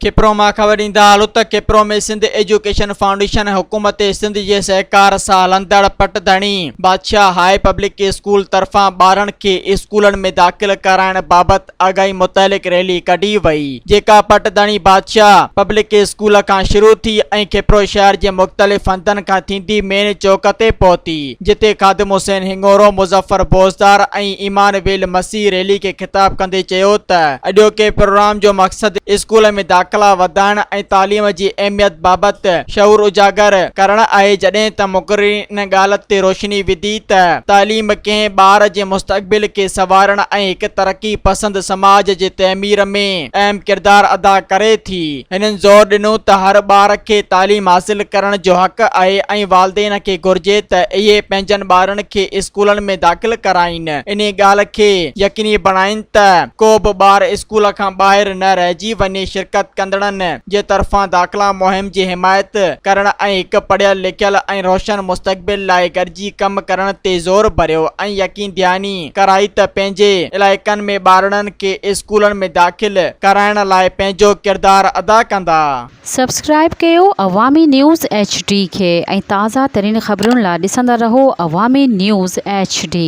खिप्रो मां ख़बर ईंदा हालु त खिप्रो में सिंध एजुकेशन फाउंडेशन हुकूमत सिंध जे सहकार सां हलंदड़ पटधणी बादशाह हाई पब्लिक स्कूल तरफ़ां ॿारनि खे स्कूलनि में दाख़िल कराइण बाबति आगाही मुतलिक़ रैली कढी वई, जेका पटधणी बादशाह पब्लिक स्कूल खां शुरू थी ऐं खिप्रो शहर जे मुख़्तलिफ़ हंधनि खां थींदी मेन चौक ते पहुती, जिते ख़ादिम हुसैन हिंगोरो, मुज़फ़र बोज़दार ऐं ईमान वेल मसीह रैली खे ख़िताब कंदे चयो त अॼोके प्रोग्राम जो मक़सदु स्कूल में दाख़िला वधाइण ऐं तालीम जी अहमियत बाबति शऊर उजागर करण आहे। जॾहिं त मुक़ररीन इन ॻाल्हि ते रोशनी विधी त तालीम कंहिं ॿार जे मुस्तक़बिल खे संवारण ऐं हिक तरक़ी पसंद समाज जे तइमीर में अहम किरदार अदा करे थी। हिननि ज़ोर ॾिनो त हर ॿार खे तालीम हासिल करण जो हक़ आहे ऐं वालिदैन खे घुर्जे त इहे पंहिंजनि ॿारनि खे स्कूलनि में दाख़िल कराइनि, इन ॻाल्हि खे यकीनी बणाइनि त को बि ॿार स्कूल खां ॿाहिरि न रहिजी वञे। शिरकत कंदड़नि जे तरफ़ां दाख़िला मुहिम जी हिमायत करण ऐं हिक पढ़ियल लिखियल ऐं रोशन मुस्तक़बिल लाइ गॾिजी कम करण ते ज़ोर भरियो ऐं यकीन दहियानी कराई त पंहिंजे इलाइक़नि में ॿारनि खे स्कूलनि में दाख़िल कराइण लाइ पंहिंजो किरदार अदा कंदा। सब्सक्राइब कयो अवामी न्यूज़ HD खे ऐं ताज़ा तरीन ख़बरुनि लाइ ॾिसंदा रहो अवामी न्यूज़ HD।